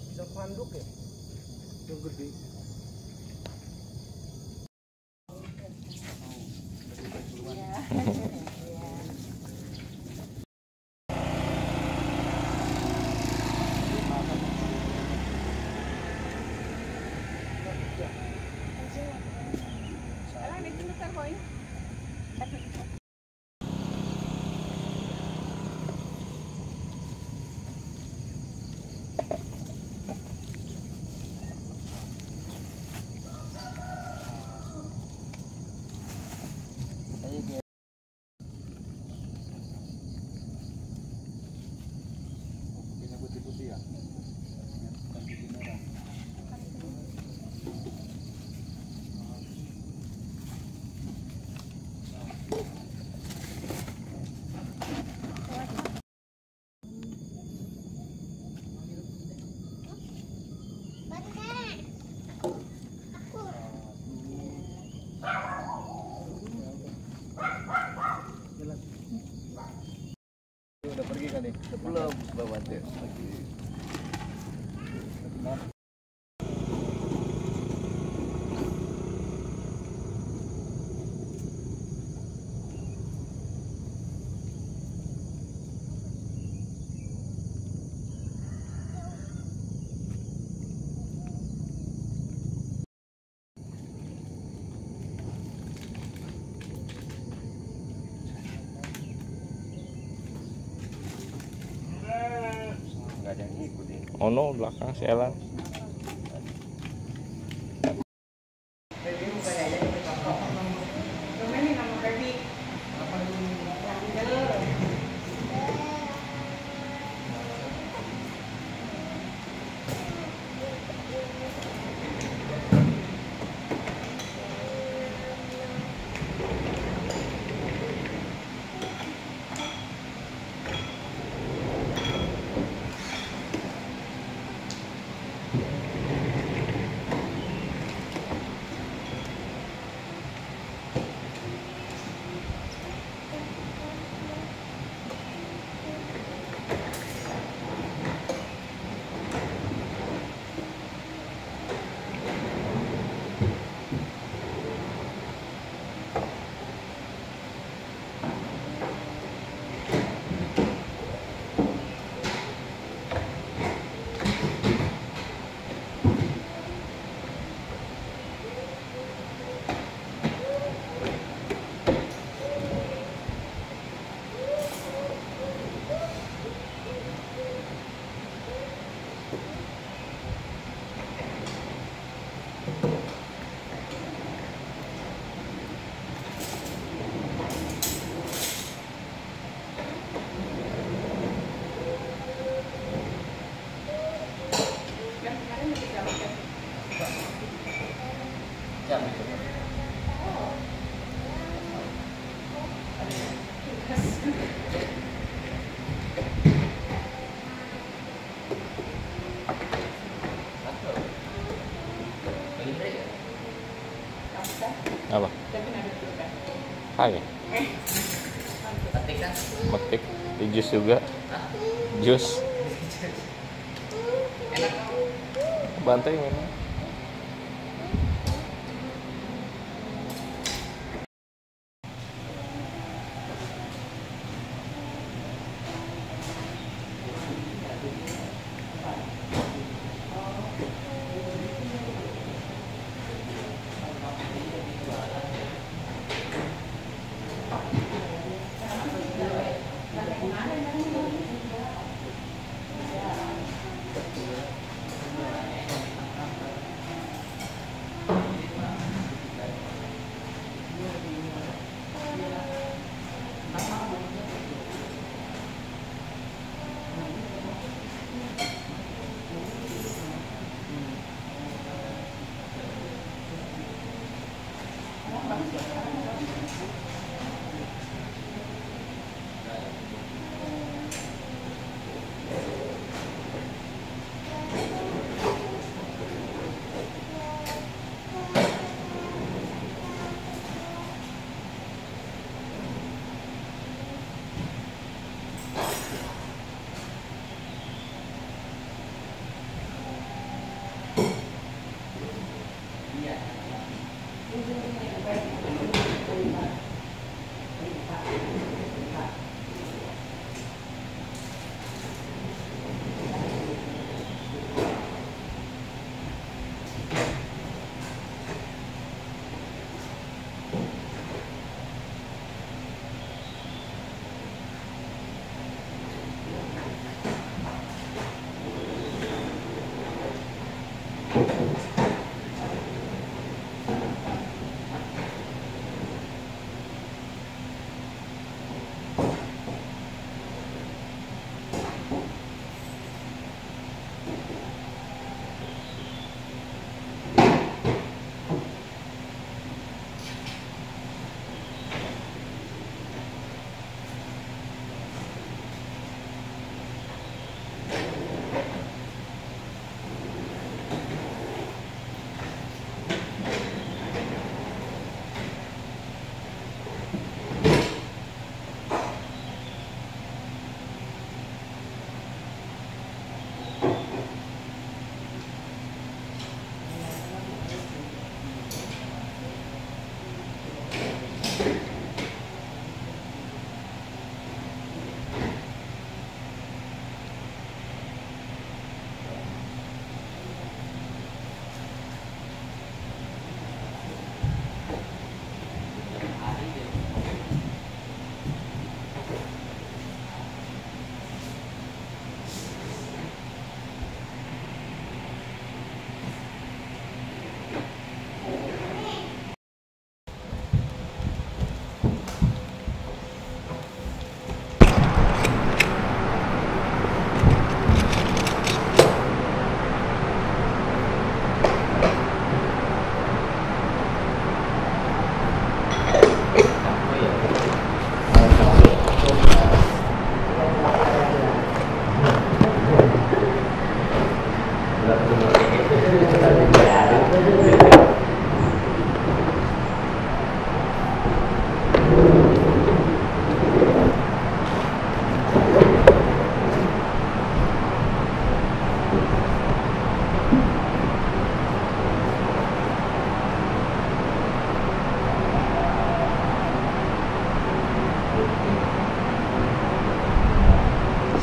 Bisa manduk ya? Yang gede. Putih-putih ya. Udah pergi kan nih? Belum, bawa dia lagi. Nggak ada yang ngikutin. Oh no, belakang si Elan. Apa? Hai. Metik di jus juga. Jus. Bantai memang.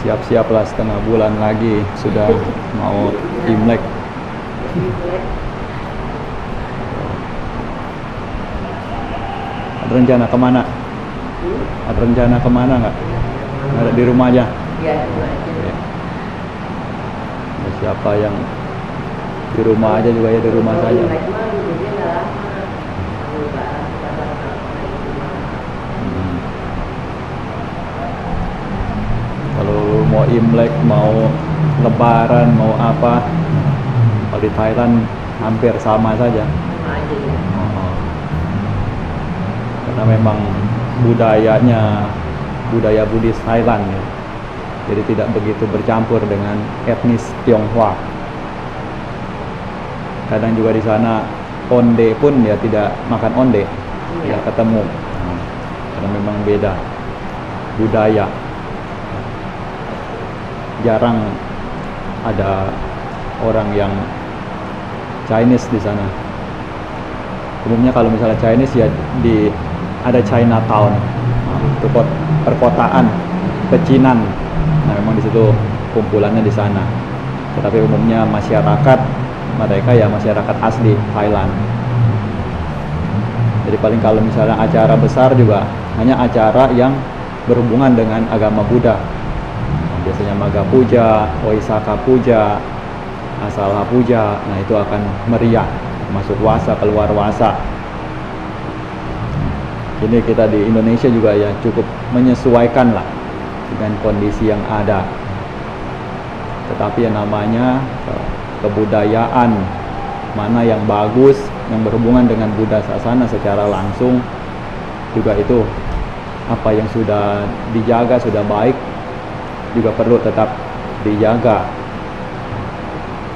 Siap-siaplah, setengah bulan lagi sudah mau Imlek. Ada rencana kemana? Ada rencana kemana nggak? Ada di rumah aja? Iya, di rumah aja. Ya, siapa yang di rumah aja juga ya di rumah saja. Kalau mau Imlek, mau Lebaran, mau apa, kalau di Thailand hampir sama saja. Karena memang budayanya budaya Buddhis Thailand ya. Jadi tidak begitu bercampur dengan etnis Tionghoa. Kadang juga di sana onde pun ya tidak makan onde, tidak ketemu. Karena memang beda budaya. Jarang ada orang yang Chinese di sana. Umumnya kalau misalnya Chinese ya ada Chinatown, itu perkotaan pecinan. Nah, memang di situ kumpulannya di sana. Tetapi umumnya masyarakat mereka ya masyarakat asli Thailand. Jadi paling kalau misalnya acara besar juga hanya acara yang berhubungan dengan agama Buddha. Biasanya Maga Puja, Oisaka Puja, Asalha Puja. Nah, itu akan meriah, masuk wasa, keluar wasa. Ini kita di Indonesia juga ya cukup menyesuaikan lah dengan kondisi yang ada. Tetapi yang namanya kebudayaan mana yang bagus, yang berhubungan dengan Buddha Sasana secara langsung juga itu apa yang sudah dijaga, sudah baik juga perlu tetap dijaga.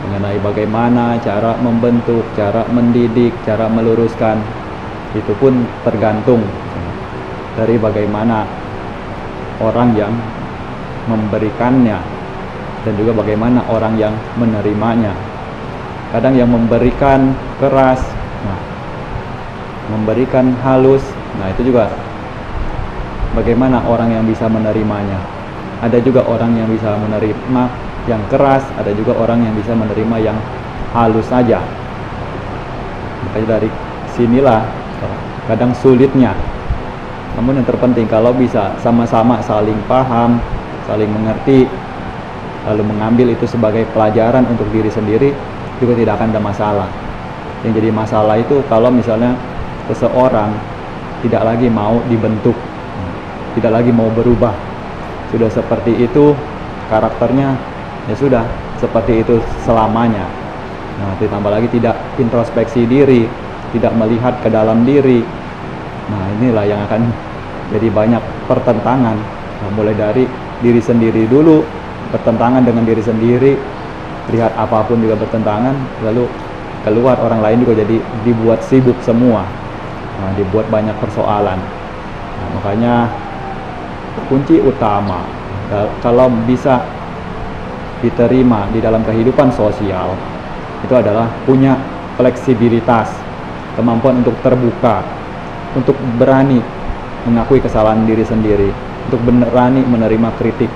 Mengenai bagaimana cara membentuk, cara mendidik, cara meluruskan, itu pun tergantung dari bagaimana orang yang memberikannya dan juga bagaimana orang yang menerimanya. Kadang yang memberikan keras, memberikan halus, nah itu juga bagaimana orang yang bisa menerimanya. Ada juga orang yang bisa menerima yang keras, ada juga orang yang bisa menerima yang halus saja. Makanya dari sinilah kadang sulitnya. Namun yang terpenting kalau bisa sama-sama saling paham, saling mengerti, lalu mengambil itu sebagai pelajaran untuk diri sendiri, juga tidak akan ada masalah. Yang jadi masalah itu kalau misalnya seseorang tidak lagi mau dibentuk, tidak lagi mau berubah, sudah seperti itu karakternya, ya sudah seperti itu selamanya. Nah, ditambah lagi tidak introspeksi diri, tidak melihat ke dalam diri. Nah, inilah yang akan jadi banyak pertentangan. Nah, mulai dari diri sendiri dulu, bertentangan dengan diri sendiri, lihat apapun juga bertentangan, lalu keluar orang lain juga jadi dibuat sibuk semua. Nah, dibuat banyak persoalan. Nah, makanya kunci utama kalau bisa diterima di dalam kehidupan sosial itu adalah punya fleksibilitas, kemampuan untuk terbuka, untuk berani mengakui kesalahan diri sendiri, untuk berani menerima kritik.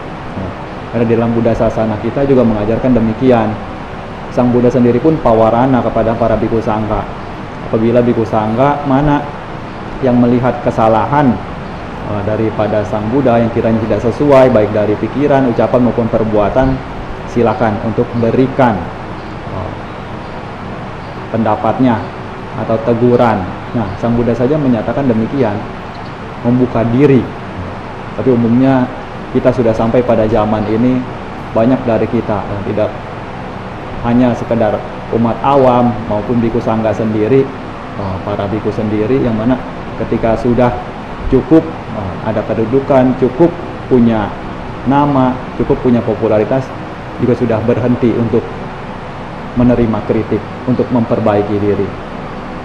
Karena di dalam Buddha Sasana kita juga mengajarkan demikian. Sang Buddha sendiri pun pawarana kepada para bhikkhu sangha. Apabila bhikkhu sangha mana yang melihat kesalahan daripada sang Buddha yang kiranya tidak sesuai baik dari pikiran, ucapan maupun perbuatan, silakan untuk berikan pendapatnya atau teguran. Nah, sang Buddha saja menyatakan demikian, membuka diri. Tapi umumnya kita sudah sampai pada zaman ini, banyak dari kita tidak hanya sekedar umat awam maupun bhikkhu sangha sendiri, para bhikkhu sendiri yang mana ketika sudah cukup ada kedudukan, cukup punya nama, cukup punya popularitas, juga sudah berhenti untuk menerima kritik, untuk memperbaiki diri.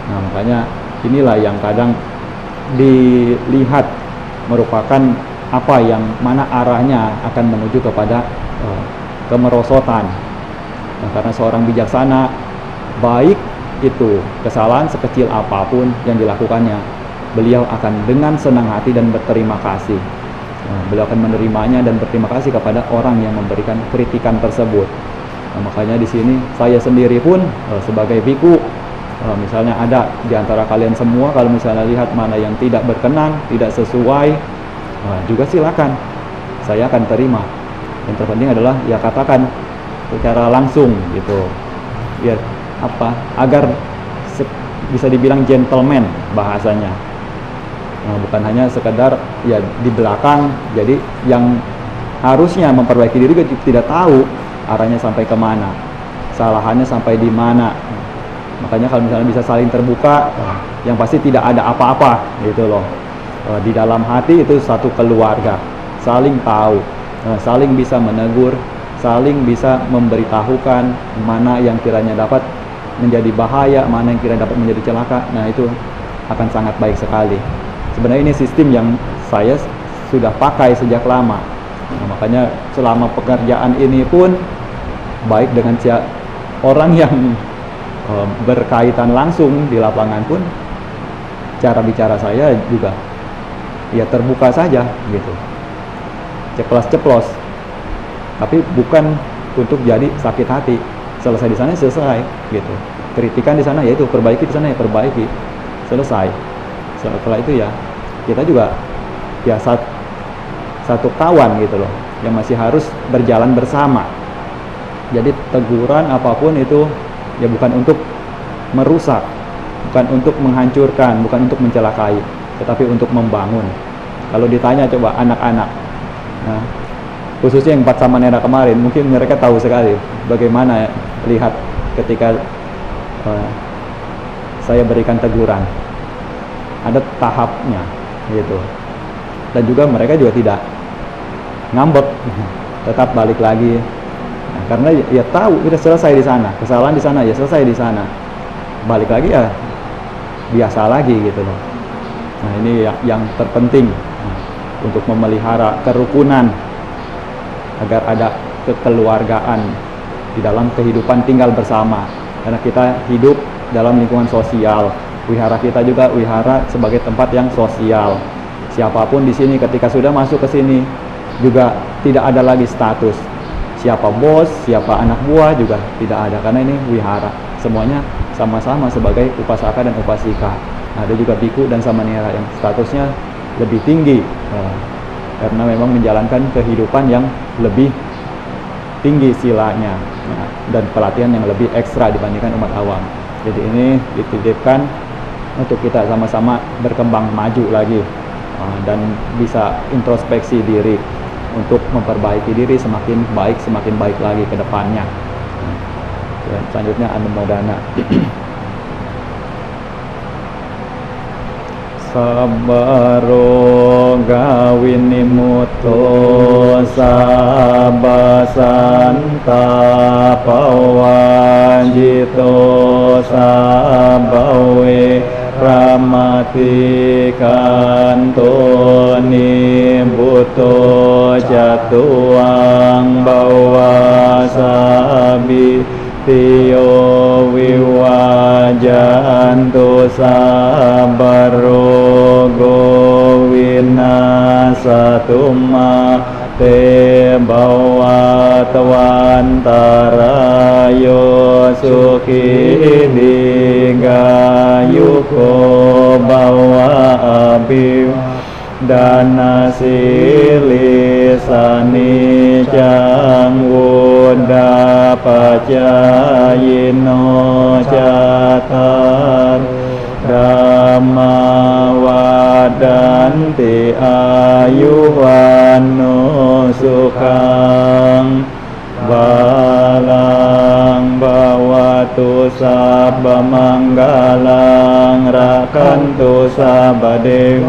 Nah, makanya inilah yang kadang dilihat merupakan apa yang mana arahnya akan menuju kepada kemerosotan. Nah, karena seorang bijaksana, baik itu kesalahan sekecil apapun yang dilakukannya, beliau akan dengan senang hati dan berterima kasih. Nah, beliau akan menerimanya dan berterima kasih kepada orang yang memberikan kritikan tersebut. Nah, makanya di sini saya sendiri pun sebagai bhikkhu, misalnya ada di antara kalian semua kalau misalnya lihat mana yang tidak berkenan, tidak sesuai, juga silakan, saya akan terima. Yang terpenting adalah ya katakan secara langsung gitu, biar apa, agar bisa dibilang gentleman bahasanya. Bukan hanya sekedar ya di belakang, jadi yang harusnya memperbaiki diri juga tidak tahu arahnya sampai kemana, kesalahannya sampai di mana. Makanya kalau misalnya bisa saling terbuka, yang pasti tidak ada apa-apa gitu loh. Di dalam hati itu satu keluarga, saling tahu, saling bisa menegur, saling bisa memberitahukan mana yang kiranya dapat menjadi bahaya, mana yang kiranya dapat menjadi celaka. Nah, itu akan sangat baik sekali. Sebenarnya ini sistem yang saya sudah pakai sejak lama. Nah, makanya selama pekerjaan ini pun baik dengan orang yang berkaitan langsung di lapangan pun, cara bicara saya juga ya terbuka saja gitu, ceplos-ceplos, tapi bukan untuk jadi sakit hati. Selesai di sana selesai gitu, kritikan di sana yaitu perbaiki, di sana ya perbaiki, selesai. Setelah itu ya kita juga ya satu kawan gitu loh, yang masih harus berjalan bersama. Jadi teguran apapun itu ya bukan untuk merusak, bukan untuk menghancurkan, bukan untuk mencelakai, tetapi untuk membangun. Kalau ditanya coba anak-anak, nah, khususnya yang 4 Samanera kemarin, mungkin mereka tahu sekali bagaimana lihat ketika saya berikan teguran. Ada tahapnya gitu. Dan juga mereka juga tidak ngambek, tetap balik lagi. Nah, karena ya tahu kita selesai di sana, kesalahan di sana ya selesai di sana. Balik lagi ya biasa lagi gitu loh. Nah, ini yang terpenting untuk memelihara kerukunan agar ada kekeluargaan di dalam kehidupan tinggal bersama. Karena kita hidup dalam lingkungan sosial. Wihara kita juga wihara sebagai tempat yang sosial. Siapapun di sini ketika sudah masuk ke sini juga tidak ada lagi status. Siapa bos, siapa anak buah juga tidak ada, karena ini wihara. Semuanya sama-sama sebagai upasaka dan upasika. Nah, ada juga biku dan samanera yang statusnya lebih tinggi karena memang menjalankan kehidupan yang lebih tinggi silanya, dan pelatihan yang lebih ekstra dibandingkan umat awam. Jadi ini dititipkan untuk kita sama-sama berkembang maju lagi dan bisa introspeksi diri untuk memperbaiki diri semakin baik lagi ke depannya. Dan selanjutnya Anumodana. Sabaro gawinimuto sabasanta pawajito sabawe ramati kantoni buto jatuang bawasabi tiyo wiwajantu sabaro gowina satuma te bawatwantara yo suki digayuko bawa abiw dana silisani jangwuda pacayino catar dhamma wadanti ayuwano sukang balang bawatu sabba manggalang rakantu sabadew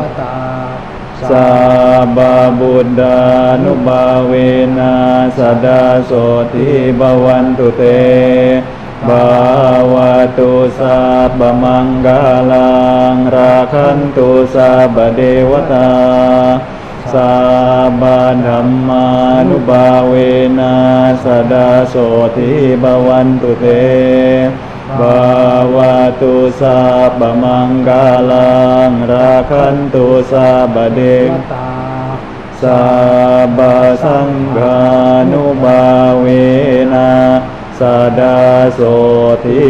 sabba buddha nubawena sadasoti bawantu te bawatu sabba manggalang rakantu sabba dewata sabba dhamma nubawena sadasoti bawantu te bawatu sabba manggalang rakantu sabba dewata sabba sangha nubawena sadasoti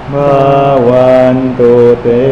bawantu te.